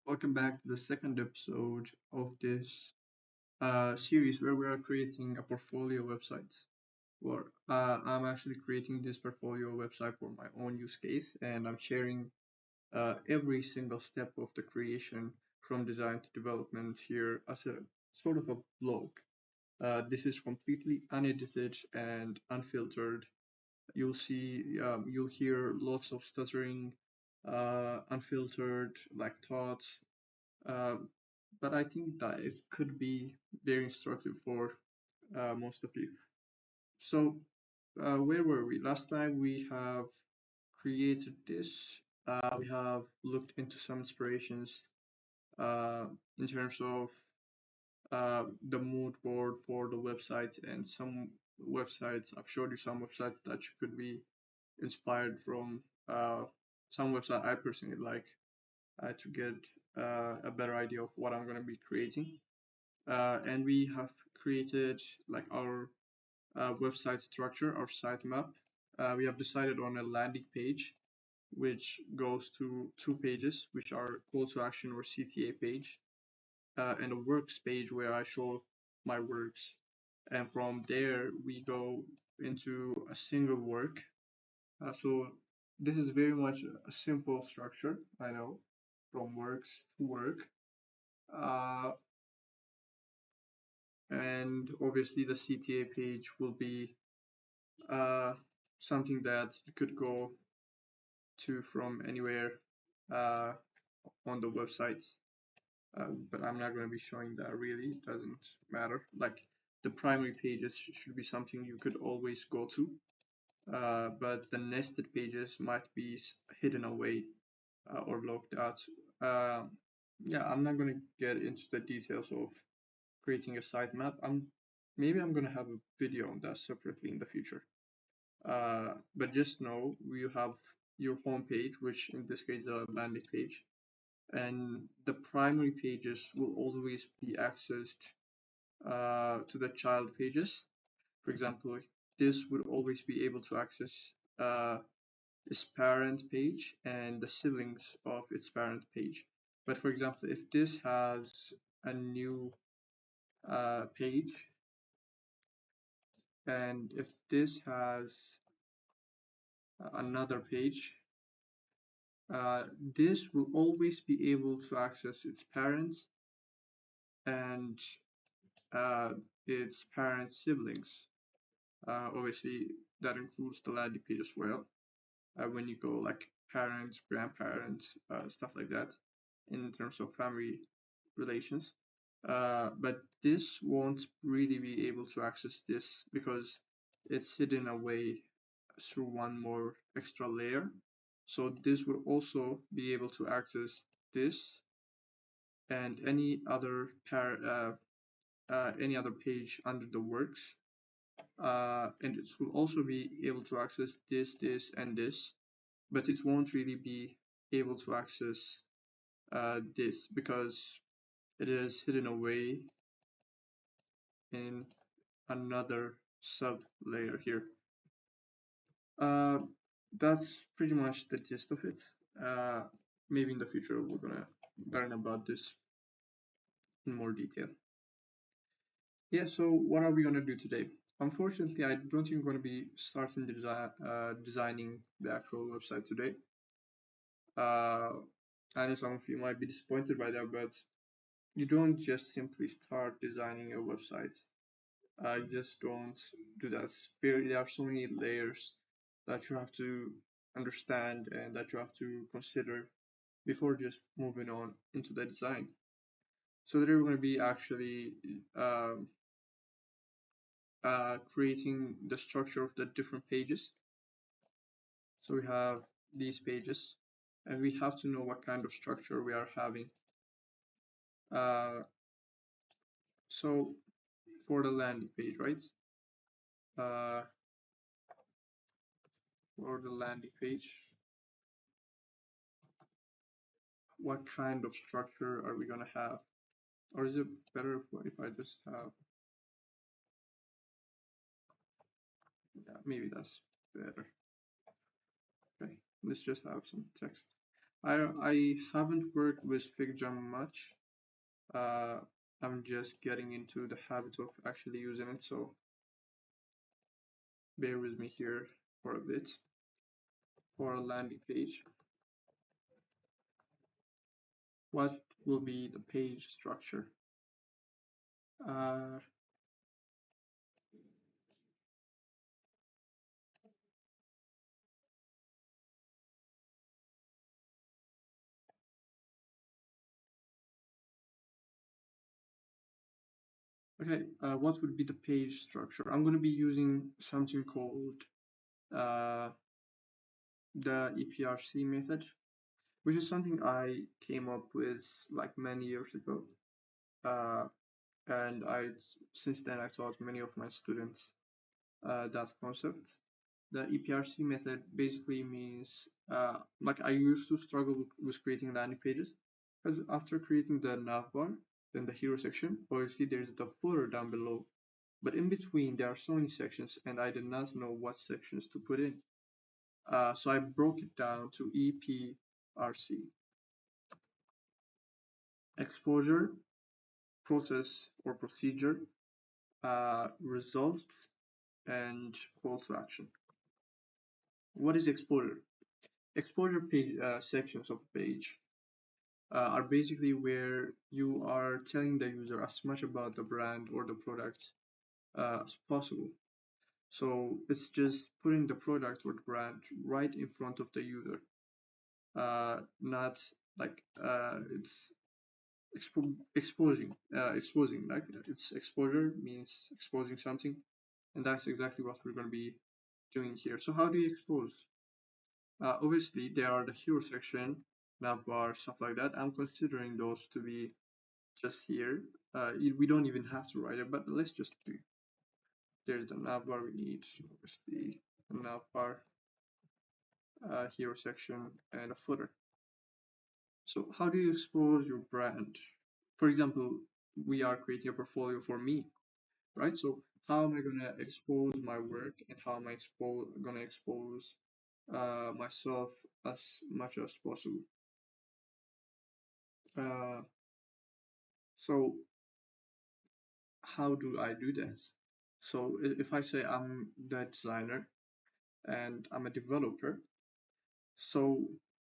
Welcome back to the second episode of this series where we are creating a portfolio website. Or I'm actually creating this portfolio website for my own use case, and I'm sharing every single step of the creation from design to development here as a sort of a blog. This is completely unedited and unfiltered. You'll hear lots of stuttering, unfiltered like thoughts, uh, but I think that it could be very instructive for most of you. So, where were we? Last time we have created this. We have looked into some inspirations uh, in terms of the mood board for the website and some websites. I've showed you some websites that you could be inspired from. Some website I personally like to get a better idea of what I'm going to be creating. And we have created like our website structure, our sitemap. We have decided on a landing page, which goes to two pages, which are call to action or CTA page, and a works page where I show my works. And from there, we go into a single work. So this is very much a simple structure, I know, from works to work. Uh, and obviously the CTA page will be uh, something that you could go to from anywhere uh, on the website. But I'm not going to be showing that really. It doesn't matter. Like the primary pages should be something you could always go to. But the nested pages might be hidden away or locked out. Uh, yeah, I'm not going to get into the details of creating a sitemap. Maybe I'm going to have a video on that separately in the future. But just know you have your home page, which in this case is a landing page, and the primary pages will always be accessed to the child pages. For example, this would always be able to access its parent page and the siblings of its parent page. But for example, if this has a new page, and if this has another page, this will always be able to access its parents and uh, its parent siblings. Obviously, that includes the landing page as well. When you go like parents, grandparents, stuff like that, in terms of family relations. But this won't really be able to access this because it's hidden away through one more extra layer. So this will also be able to access this and any other page under the works. And it will also be able to access this, and this, but it won't really be able to access this because it is hidden away in another sub layer here. Uh, that's pretty much the gist of it. Uh, Maybe in the future we're gonna learn about this in more detail. Yeah, so what are we gonna do today? Unfortunately, I don't think we're gonna be starting designing the actual website today. I know some of you might be disappointed by that, but you don't just simply start designing a website. You just don't do that. There are so many layers that you have to understand and that you have to consider before just moving on into the design. So they're going to be actually creating the structure of the different pages. So we have these pages, and we have to know what kind of structure we are having. So for the landing page, right? Uh, for the landing page, what kind of structure are we going to have? Or is it better if I just have, yeah, maybe that's better. Okay, let's just have some text. I haven't worked with FigJam much. Uh, I'm just getting into the habit of actually using it, so bear with me here for a bit. For a landing page, what will be the page structure? Uh, okay, what would be the page structure? I'm going to be using something called uh, the EPRC method, which is something I came up with like many years ago. Uh, and since then I taught many of my students that concept. The EPRC method basically means like I used to struggle with creating landing pages because after creating the navbar, then the hero section, obviously there's the footer down below. But in between, there are so many sections, and I did not know what sections to put in. So I broke it down to EPRC: exposure, process or procedure, results, and call to action. What is exposure? Exposure page sections of page are basically where you are telling the user as much about the brand or the product as possible. So it's just putting the product or the brand right in front of the user, not like it's exposing. Like it's exposure means exposing something, and that's exactly what we're going to be doing here. So how do you expose? Obviously, there are the hero section, navbar, stuff like that. I'm considering those to be just here. We don't even have to write it, but let's just do. There's the navbar we need, obviously, navbar, hero section, and a footer. So how do you expose your brand? For example, we are creating a portfolio for me, right? So how am I gonna expose my work and how am I gonna expose myself as much as possible? Uh, so how do I do that? So if I say I'm the designer and I'm a developer, so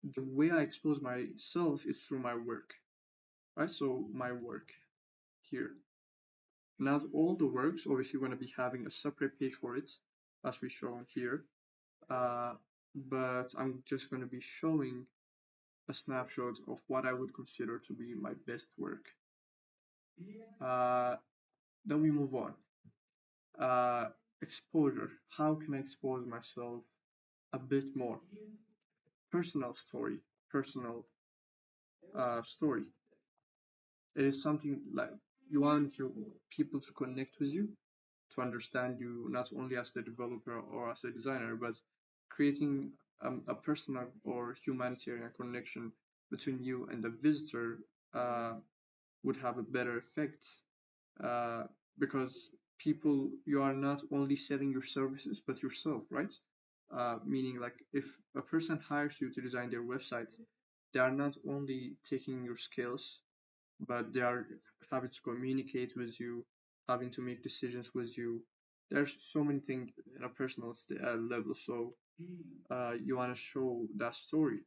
the way I expose myself is through my work, right? So my work here. Not all the works, obviously, going to be having a separate page for it, as we shown here. Uh, but I'm just going to be showing a snapshot of what I would consider to be my best work. Uh, then we move on. Exposure. How can I expose myself a bit more? Personal story. Personal story. It is something like you want your people to connect with you, to understand you not only as the developer or as a designer, but creating a personal or humanitarian connection between you and the visitor uh, would have a better effect uh, because people, you are not only selling your services but yourself, right? Meaning, like, if a person hires you to design their website, they are not only taking your skills, but they are having to communicate with you, having to make decisions with you. There's so many things at a personal level. So you want to show that story.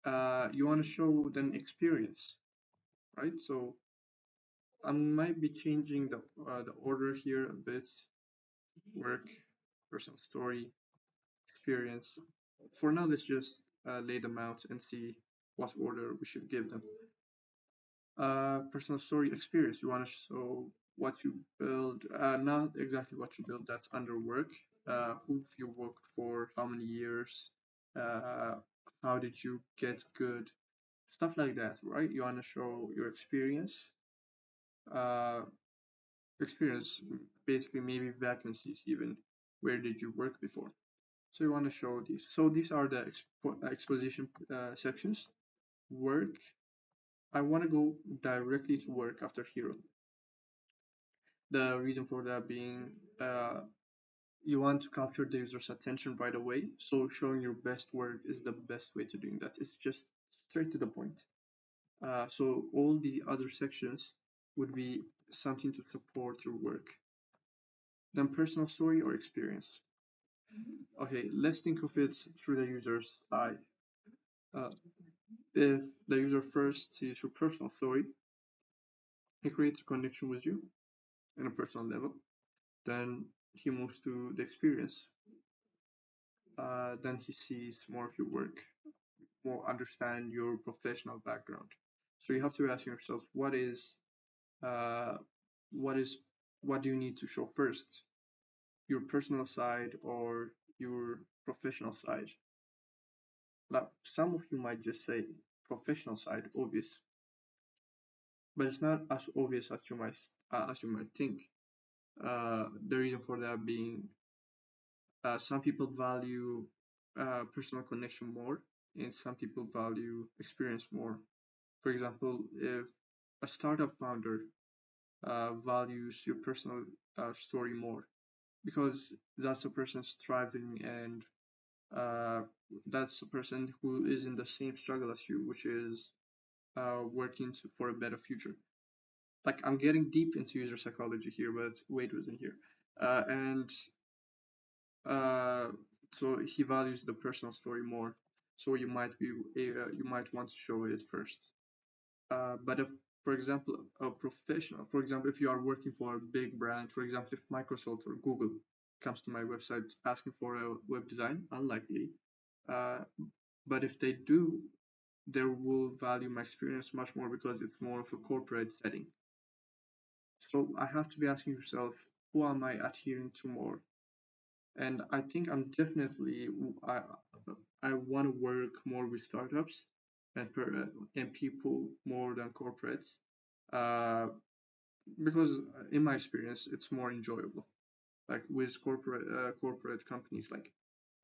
You want to show them experience, right? So I might be changing the order here a bit. Work, personal story, experience. For now, let's just lay them out and see what order we should give them. Personal story, experience. You want to show what you build, not exactly what you build, that's under work. Who have you worked for, how many years, uh, how did you get good, stuff like that, right? You want to show your experience. Uh, experience, basically, maybe vacancies, even. Where did you work before? So you want to show these. So these are the exposition sections. Work. I want to go directly to work after hero. The reason for that being you want to capture the user's attention right away. So showing your best work is the best way to doing that. It's just straight to the point. So all the other sections would be something to support your work. Then personal story or experience. Okay, let's think of it through the user's eye. Uh, if the user first sees your personal story, he creates a connection with you on a personal level. Then he moves to the experience. Then he sees more of your work, more understand your professional background. So you have to ask yourself, uh, what is, what do you need to show first? Your personal side or your professional side? Like some of you might just say professional side, obvious, but it's not as obvious as you might think. The reason for that being, some people value personal connection more, and some people value experience more. For example, if a startup founder values your personal story more, because that's a person striving, and uh, that's a person who is in the same struggle as you, which is working for a better future. Like I'm getting deep into user psychology here, but Wade wasn't here. And uh, so he values the personal story more. So you might want to show it first. But if, for example, a professional, for example, if you are working for a big brand, for example, if Microsoft or Google comes to my website asking for a web design, unlikely. Uh, but if they do, they will value my experience much more because it's more of a corporate setting. So I have to be asking yourself, who am I adhering to more? And I think I'm definitely I I want to work more with startups and people more than corporates, uh, because in my experience it's more enjoyable. Like with corporate companies, like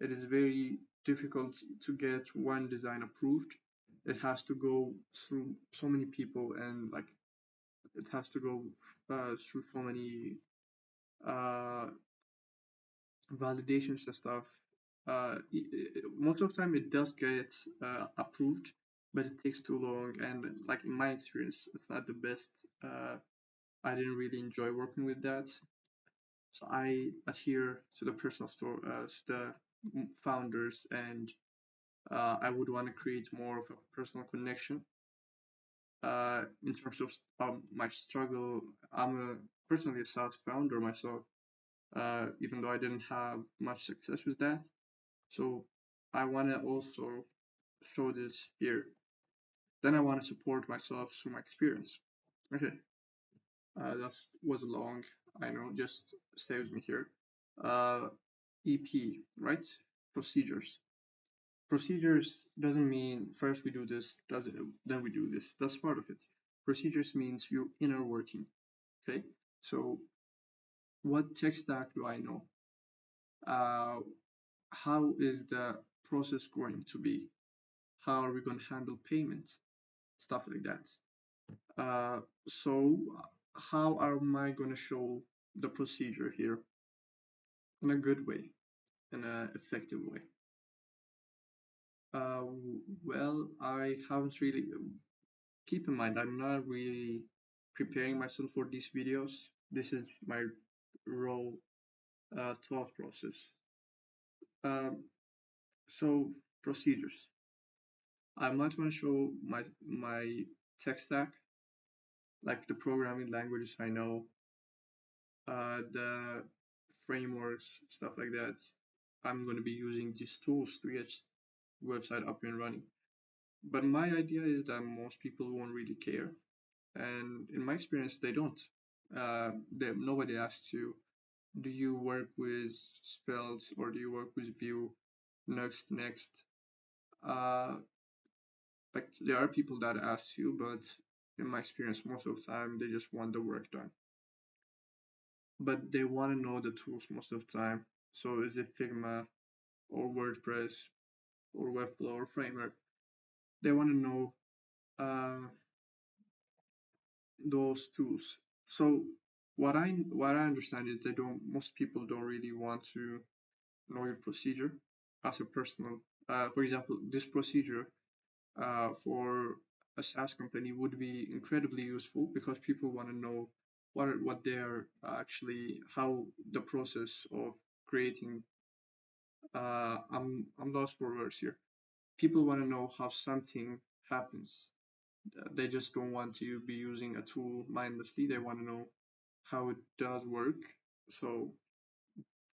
it is very difficult to get one design approved. It has to go through so many people, and like it has to go through so many uh, validations and stuff. Most of the time it does get approved, but it takes too long. And like in my experience, it's not the best. I didn't really enjoy working with that, so I adhere to the personal store, to the founders, and I would want to create more of a personal connection. In terms of my struggle, I'm personally a SaaS founder myself, even though I didn't have much success with that. So I want to also show this here. Then I want to support myself through my experience. Okay, that was long. I know. Just stay with me here. Uh, EP, right? Procedures. Procedures doesn't mean first we do this, doesn't then we do this. That's part of it. Procedures means your inner working. Okay, so what tech stack do I know? Uh, how is the process going to be? How are we going to handle payment? Stuff like that. So how am I going to show the procedure here in a good way, in an effective way? Uh, well, I haven't really. Keep in mind, I'm not really preparing myself for these videos. This is my raw thought process. Um, so procedures. I might want to show my tech stack, like the programming languages I know, the frameworks, stuff like that. I'm going to be using these tools to get website up and running. But my idea is that most people won't really care, and in my experience, they don't. Nobody asks you, do you work with Spells or do you work with Vue, Next? Uh, like there are people that ask you, but in my experience, most of the time they just want the work done. But they want to know the tools most of the time. So is it Figma or WordPress or Webflow or Framework? They want to know uh, those tools. So what I understand is they don't. Most people don't really want to know your procedure as a personal. For example, this procedure. for a SaaS company would be incredibly useful because people want to know what they're actually how the process of creating. I'm lost for words here. People want to know how something happens. They just don't want to be using a tool mindlessly. They want to know how it does work. So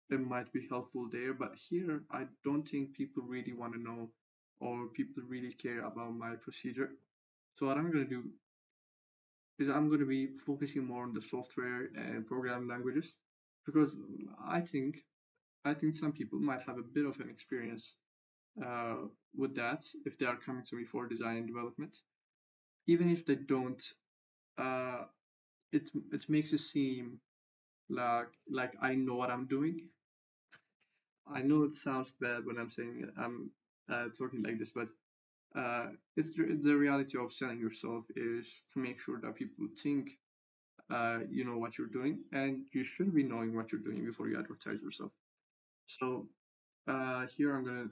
it might be helpful there. But here, I don't think people really want to know or people really care about my procedure. So what I'm going to do is I'm going to be focusing more on the software and programming languages because I think I think some people might have a bit of an experience uh, with that if they are coming to me for design and development. Even if they don't, uh, it makes it seem like I know what I'm doing. I know it sounds bad when I'm saying it. I'm talking like this, but it's the reality of selling yourself is to make sure that people think you know what you're doing, and you should be knowing what you're doing before you advertise yourself. So here I'm gonna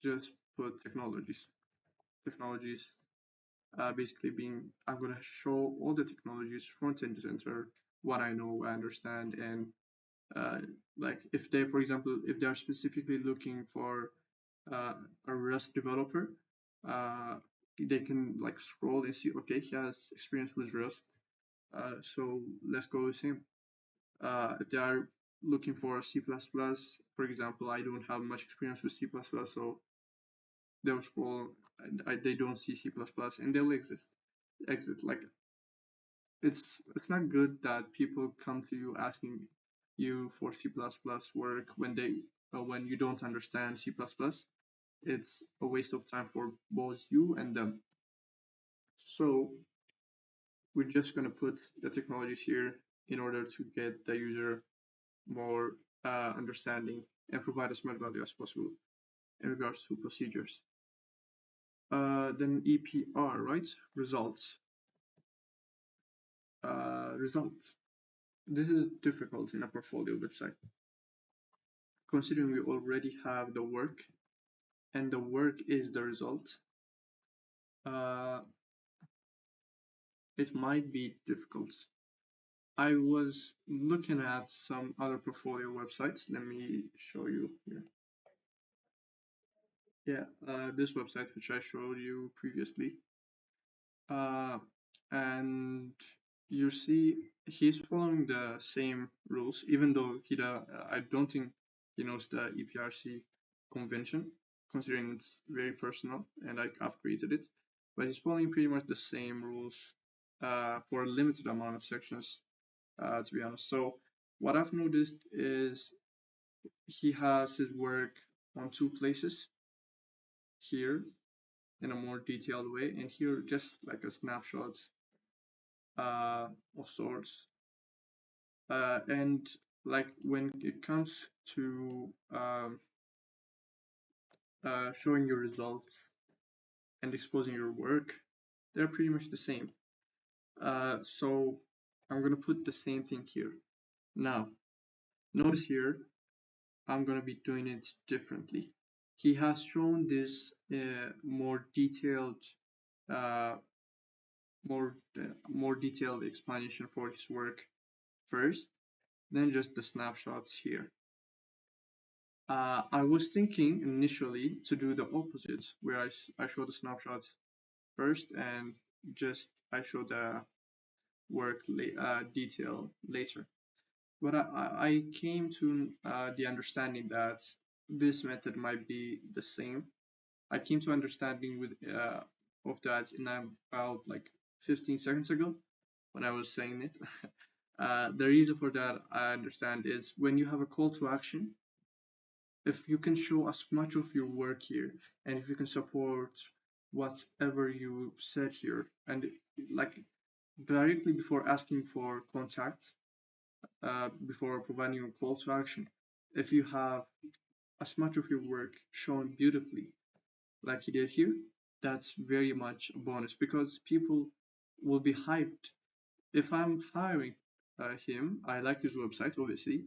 just put technologies. Technologies basically being I'm gonna show all the technologies front end to center, what I know, I understand, and uh, like if they, for example, if they are specifically looking for uh, a Rust developer, uh, they can like scroll and see, okay, he has experience with Rust, so let's go with him. If they are looking for C++, for example, I don't have much experience with C++, so they'll scroll, they don't see C++, and they'll exit. Like it's not good that people come to you asking you for C++ work when you don't understand C++. It's a waste of time for both you and them. So we're just gonna put the technologies here in order to get the user more understanding and provide as much value as possible in regards to procedures. Then EPR, right? Results. Results. This is difficult in a portfolio website, considering we already have the work, and the work is the result. Uh, it might be difficult. I was looking at some other portfolio websites. Let me show you here. Yeah, this website which I showed you previously. Uh, and you see he's following the same rules, even though I don't think he knows the EPRC convention, considering it's very personal and I've created it. But he's following pretty much the same rules for a limited amount of sections, to be honest. So what I've noticed is he has his work on two places, here in a more detailed way, and here just like a snapshot of sorts. And like when it comes to showing your results and exposing your work, they're pretty much the same. So I'm gonna put the same thing here. Now, notice here, I'm gonna be doing it differently. He has shown this more detailed, uh, more detailed explanation for his work first, then just the snapshots here. I was thinking initially to do the opposite, where I show the snapshots first and just I show the work detail later. But I came to the understanding that this method might be the same. I came to understanding of that in about like 15 seconds ago when I was saying it. The reason for that I understand is when you have a call to action, if you can show as much of your work here and if you can support whatever you said here and like directly before asking for contact, before providing a call to action, if you have as much of your work shown beautifully like he did here, that's very much a bonus because people will be hyped. If I'm hiring him, I like his website obviously,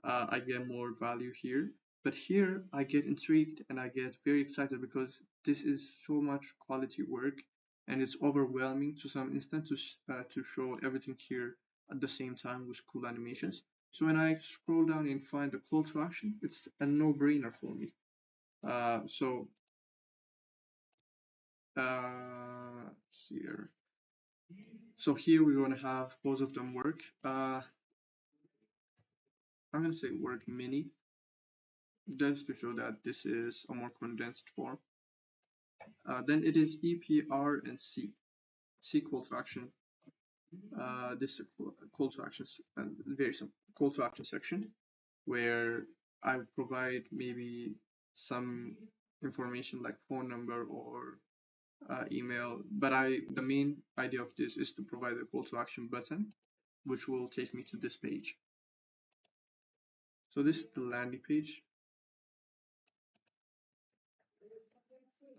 I get more value here. But here I get intrigued and I get very excited because this is so much quality work, and it's overwhelming to some extent to show everything here at the same time with cool animations. So when I scroll down and find the call to action, it's a no-brainer for me. So uh, here, so here we're going to have both of them work. I'm going to say work mini, just to show that this is a more condensed form. Then it is E, P, R, and C. C call to action. This call to action, very simple call to action section where I provide maybe some information like phone number or email. But the main idea of this is to provide a call to action button, which will take me to this page. So this is the landing page.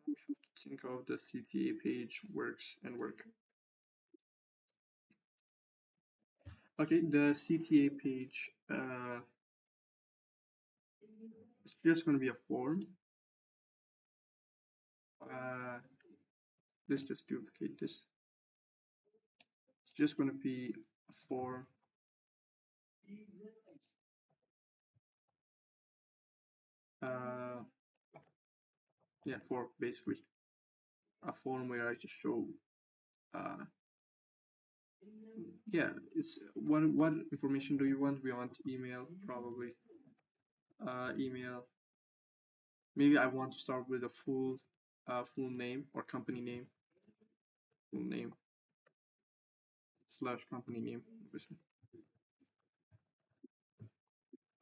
We have to think of the CTA page works and work. Okay, the CTA page it's just going to be a form. Let's just duplicate this. It's just going to be a form. Yeah, for basically a form where I just show. Yeah, it's what information do you want? We want email probably. Email. Maybe I want to start with a full name or company name. Full name / company name, obviously.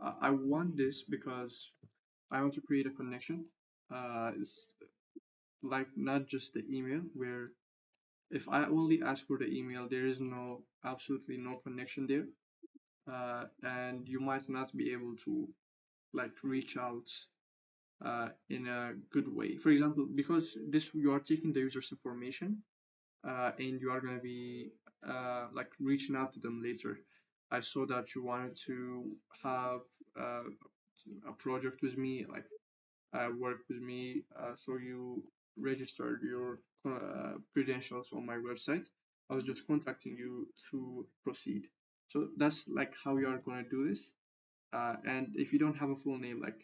I want this because I want to create a connection. It's like not just the email where if I only ask for the email, there is absolutely no connection there, and you might not be able to like reach out in a good way. For example, because this you are taking the user's information and you are going to be like reaching out to them later. I saw that you wanted to have uh, a project with me, like work with me, so you registered your credentials on my website. I was just contacting you to proceed. So that's like how you are going to do this. And if you don't have a full name, like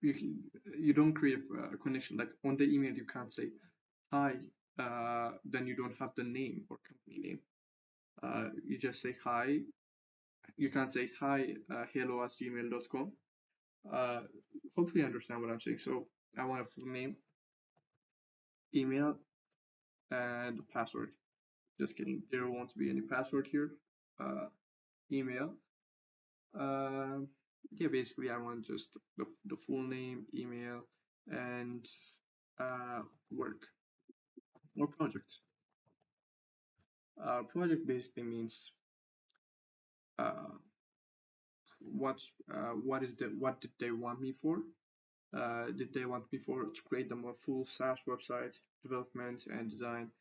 you can, you don't create a connection. Like on the email, you can't say hi. Then you don't have the name or company name. You just say hi. You can't say hi, hello at gmail.com. Uh, Hopefully you understand what I'm saying. So I want a full name, email, and password. Just kidding. There won't be any password here. Email. Uh, yeah, basically I want just the full name, email, and work or project. Project basically means uh, what did they want me for? Did they want me for to create them a full SaaS website development and design?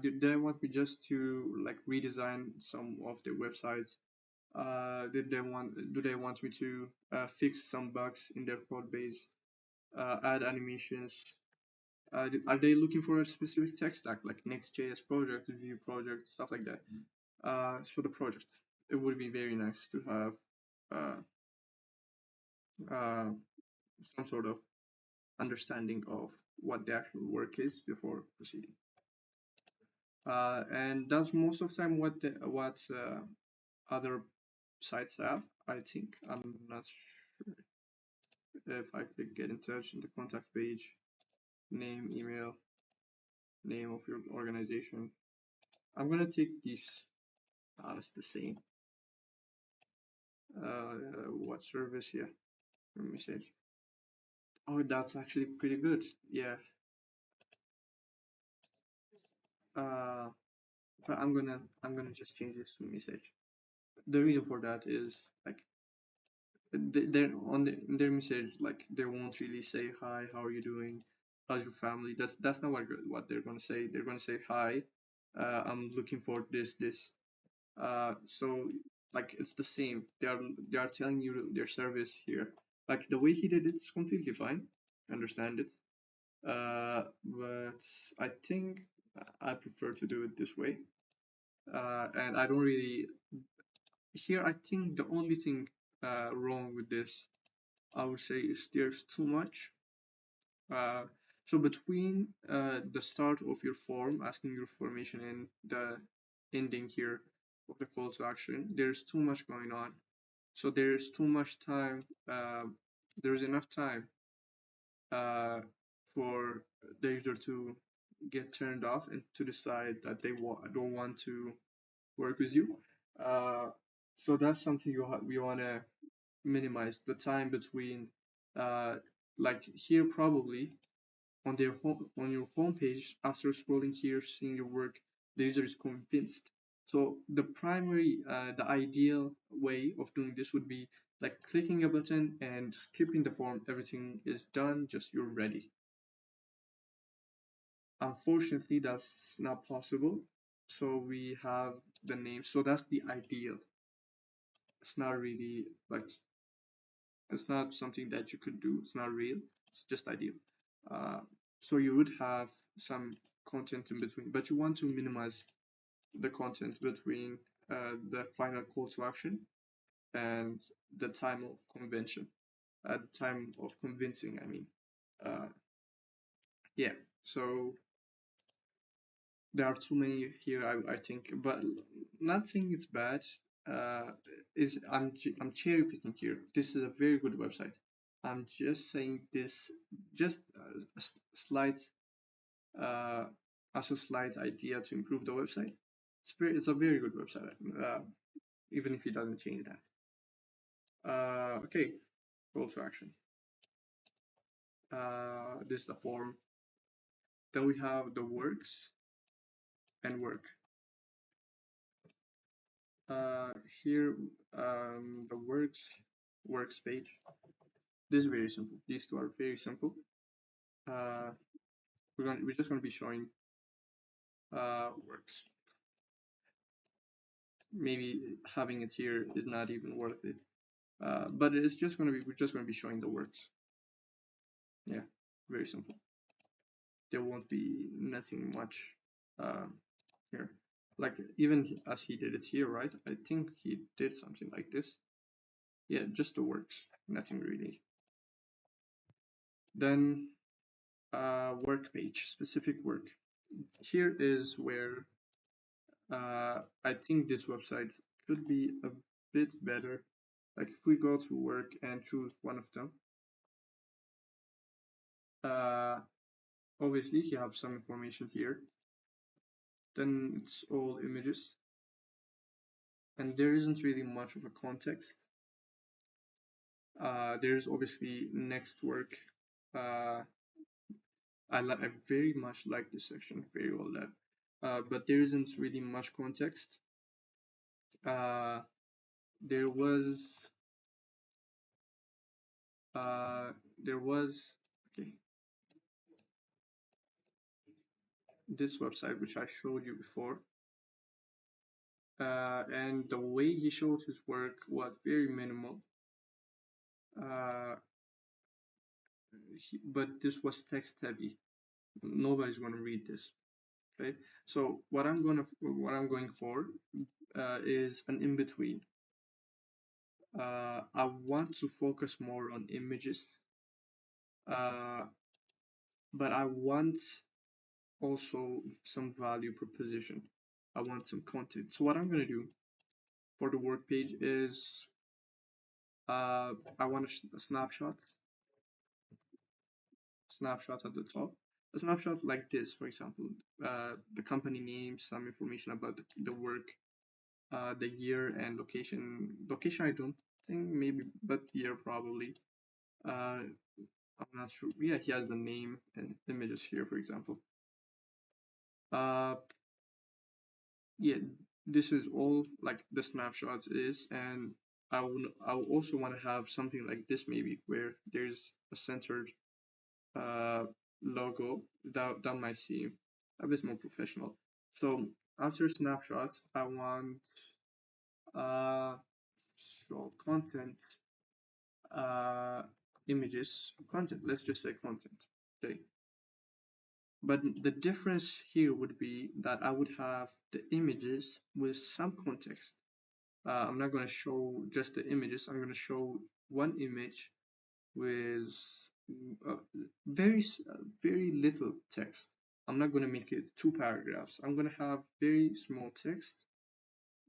Did they want me just to like redesign some of their websites? Do they want me to fix some bugs in their code base, add animations? Are they looking for a specific tech stack like Next.js project, Vue project, stuff like that? So the project, it would be very nice to have uh, uh, some sort of understanding of what the actual work is before proceeding. And that's most of the time what other sites have. I think I'm not sure if I click get in touch in the contact page, name, email, name of your organization. I'm gonna take this as the same. What service? Yeah, message. Oh, that's actually pretty good. Yeah. Uh, but I'm gonna just change this to message. The reason for that is like they're in their message like they won't really say hi, how are you doing, how's your family. That's not what they're gonna say. They're gonna say hi, I'm looking for this. So like it's the same. They are telling you their service here. Like the way he did it's completely fine. I understand it. But I think I prefer to do it this way. And I don't really here. I think the only thing wrong with this, I would say, is there's too much. Uh, so between the start of your form, asking your information, and the ending here of the call to action, there's too much going on. So there's too much time. There's enough time uh, for the user to get turned off and to decide that they don't want to work with you. Uh, so that's something we want to minimize the time between, uh, like here probably on your homepage after scrolling here, seeing your work, the user is convinced. So the ideal way of doing this would be like clicking a button and skipping the form. Everything is done, just you're ready. Unfortunately, that's not possible. So we have the name. So that's the ideal. It's not really like it's not something that you could do. It's not real. It's just ideal. Uh, so you would have some content in between, but you want to minimize the content between the final call to action and the time of convention, at the time of convincing. I mean, uh, yeah. So there are too many here, I think, but not saying it's bad. Uh, I'm cherry picking here. This is a very good website. I'm just saying this, just slight, uh, as a slight idea to improve the website. It's a very good website, even if it doesn't change that. Okay, call to action. This is the form. Then we have the works and work. Uh, Here, the works page. This is very simple. These two are very simple. Uh, we're just gonna be showing works. Maybe having it here is not even worth it. But it's just gonna be we're just gonna be showing the works. Yeah, very simple. There won't be nothing much here. Like even as he did it here, right? I think he did something like this. Yeah, just the works, nothing really. Then work page, specific work. Here is where I think this website could be a bit better. Like if we go to work and choose one of them, uh, obviously you have some information here. Then it's all images, and there isn't really much of a context. There's obviously next work. Uh, I very much like this section, very well done. But there isn't really much context. Uh, there was there was okay this website which I showed you before, and the way he showed his work was very minimal. Uh, but this was text heavy. Nobody's gonna read this. Okay, so what I'm going for is an in between. I want to focus more on images, uh, but I want also some value proposition. I want some content. So what I'm gonna do for the work page is I want a snapshot at the top. A snapshot like this, for example, the company name, some information about the work, the year and location. Location, I don't think maybe, but year probably. I'm not sure. Yeah, he has the name and images here, for example. Uh, yeah, this is all like the snapshots is, and I would also want to have something like this maybe where there's a centered uh logo that might seem a bit more professional. So after snapshots, I want uh so content uh images content. Let's just say content. Okay. But the difference here would be that I would have the images with some context. I'm not going to show just the images. I'm going to show one image with uh, very little text. I'm not going to make it two paragraphs. I'm going to have very small text,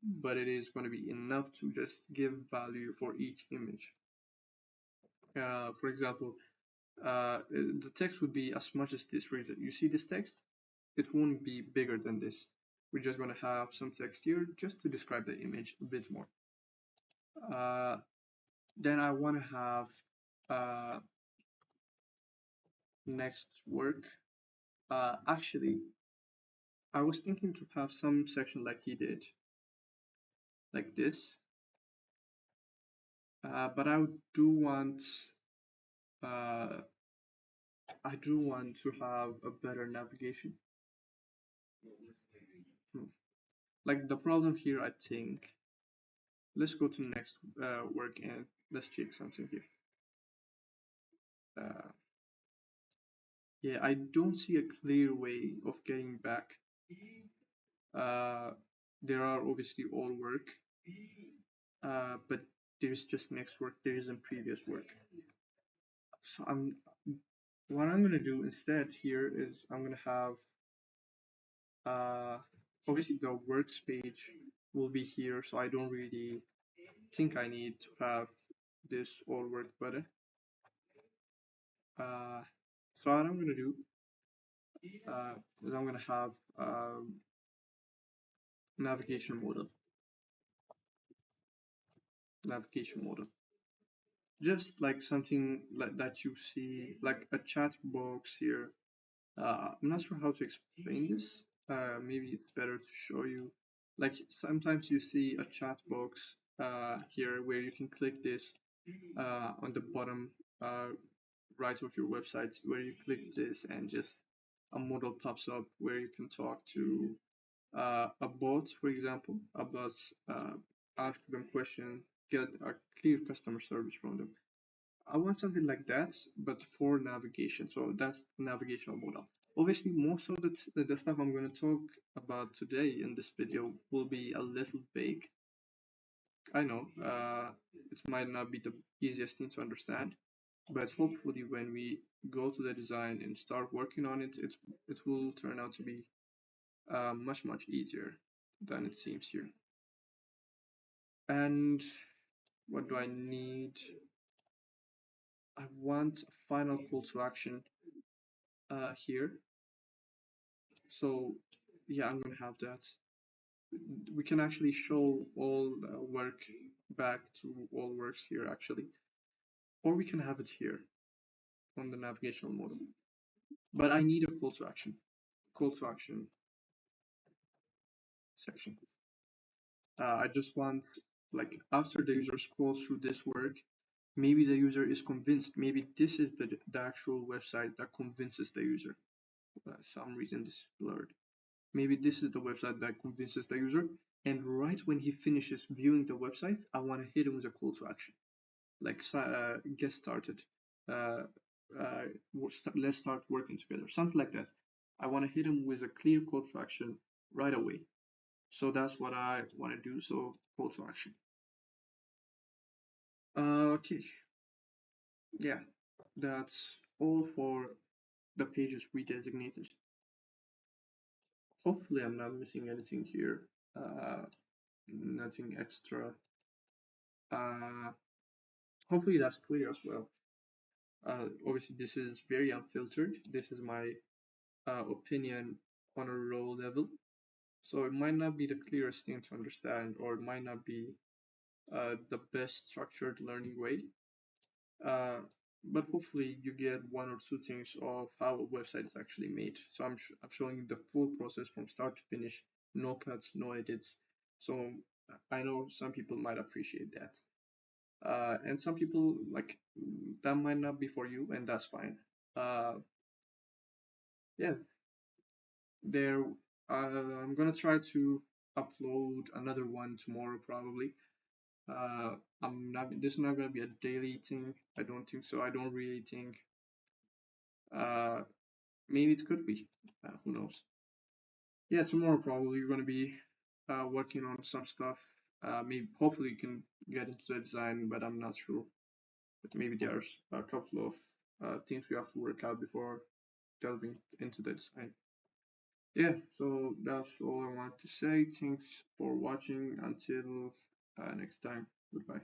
but it is going to be enough to just give value for each image. For example, the text would be as much as this reason. You see this text? It won't be bigger than this. We're just going to have some text here just to describe the image a bit more. Then I want to have next work. Actually, I was thinking to have some section like he did, like this. But uh, I do want to have a better navigation. Hmm. Like the problem here, I think. Let's go to next work and let's check something here. Uh, yeah, I don't see a clear way of getting back. Uh, there are obviously all work, but there's just next work. There isn't previous work. So what I'm gonna do instead here is I'm gonna have obviously the works page will be here, so I don't really think I need to have this all work button. So what I'm gonna do is I'm gonna have navigation modal. Just like something like that you see, like a chat box here. I'm not sure how to explain this. Maybe it's better to show you. Like sometimes you see a chat box here where you can click this on the bottom right of your website, where you click this and just a model pops up where you can talk to a bot, for example. A bot, ask them question, get a clear customer service from them. I want something like that, but for navigation. So that's the navigational modal. Obviously, most of the stuff I'm going to talk about today in this video will be a little vague. I know it might not be the easiest thing to understand, but hopefully when we go to the design and start working on it, it will turn out to be much easier than it seems here. And what do I need? I want a final call to action here. So yeah, I'm gonna have that. We can actually show all work back to all works here actually, or we can have it here on the navigational modal. But I need a call to action section. I just want, like, after the user scrolls through this work, maybe the user is convinced, maybe this is the actual website that convinces the user. Some reason this is blurred. Maybe this is the website that convinces the user, and right when he finishes viewing the website, I want to hit him with a call to action, like get started. Uh, uh, let's start working together, something like that. I want to hit him with a clear call to action right away. So that's what I want to do. So call to action. Okay, yeah, that's all for the pages we designated. Hopefully, I'm not missing anything here. Nothing extra. Uh, Hopefully that's clear as well. Obviously, this is very unfiltered. This is my opinion on a raw level. So it might not be the clearest thing to understand, or it might not be the best structured learning way. Uh, but hopefully you get one or two things of how a website is actually made. So I'm showing the full process from start to finish, no cuts, no edits. So I know some people might appreciate that. And some people like that might not be for you, and that's fine. Uh, yeah, there. I'm gonna try to upload another one tomorrow probably. I'm not. This is not gonna be a daily thing. I don't think so. I don't really think maybe it could be. Who knows? Yeah, tomorrow probably we're gonna be working on some stuff. Maybe hopefully you can get into the design, but I'm not sure. But maybe there's a couple of things we have to work out before delving into the design. Yeah, so that's all I want to say. Thanks for watching. Until next time. Goodbye.